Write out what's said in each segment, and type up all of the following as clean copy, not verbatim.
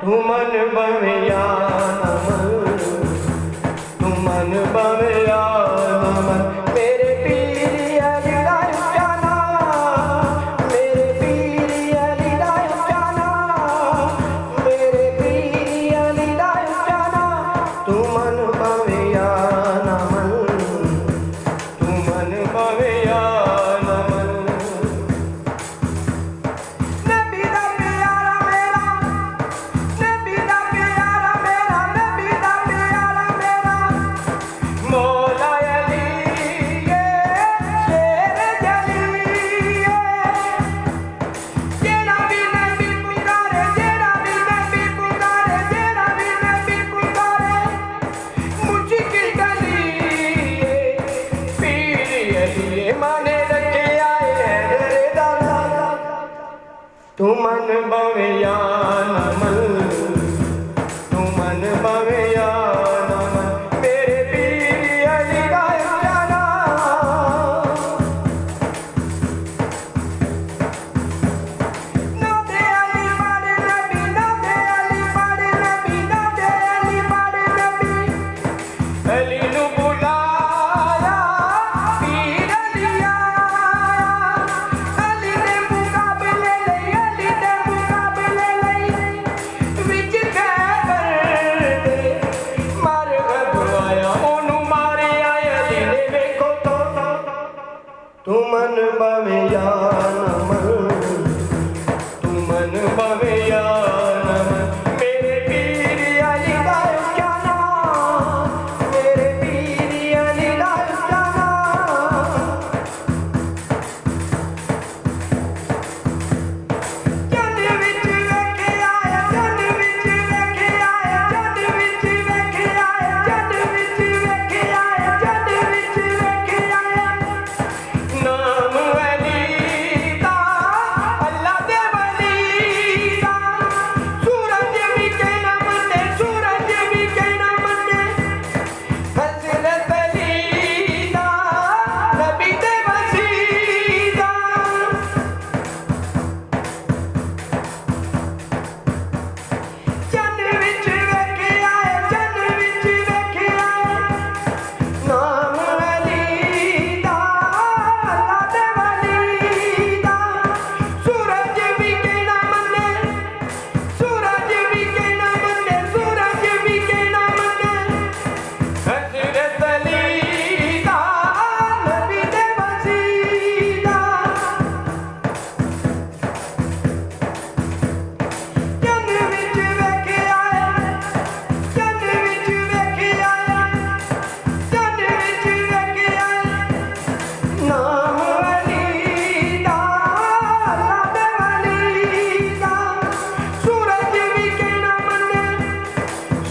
तू मन बवे या नमन, तू मन बवे या नमन। मेरे पीर अली दा जाना, मेरे पीर अली दा जाना, मेरे पीर अली दा जाना। तू मन बवे या नमन, तू मन बवे या तू मन बवे या नमन, तू मन बवे या नमन। मेरे पीर अली दा जाना, नादे अली बड़े नबी, नादे अली बड़े नबी, नादे अली बड़े नबी। अली नू बुलाया पीर अली आया, अली ने मुकाबले तू मन बवे या नमन, तू मन बवे या नमन। मेरे पीर अली दा जाना, मेरे पीर अली दा जाना। जद विच वेखे आया, जद विच वेखे आया, जद विच वेखे आया, जद विच वेखे आया, जद विच वेखे आया। नाम अली दा अल्लाह दे वली दा, सूरज भी कहना मन्ने, सूरज भी कहना मन्ने। हज़रत अली दा नबी दे वसी दा। चंद विच वेखे आए, चंद विच वेखे आए। नाम अली दा अल्लाह दे वली दा, सूरज भी कहना मन्ने, सूरज भी कहना मन्ने, सूरज भी कहना मन्ने। हज़रत अली दा नबी दे वसी दा। चंद विच वेखे आए, चंद विच वेखे आए, चंद विच वेखे आए। नाम अली दा अल्लाह दे वली दा, सूरज भी कहना मन्ने,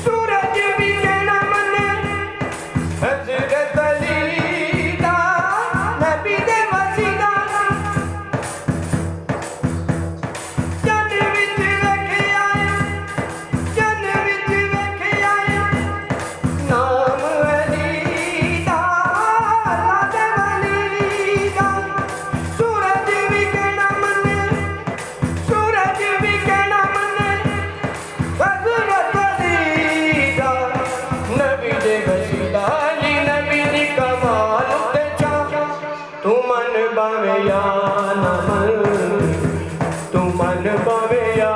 सूरज भी कहना मन्ने। हज़रत अली दा नबी दे वसी दा। चंद विच वेखे आए, चंद विच वेखे आए। नाम अली दा अल्लाह दे वली दा, सूरज भी कहना मन्ने, सूरज भी कहना मन्ने। हज़रत अली दा नबी दे वसी दा, अली नबी दी कमाल ते चा। तू मन बवे या नमन, तू मन बवे या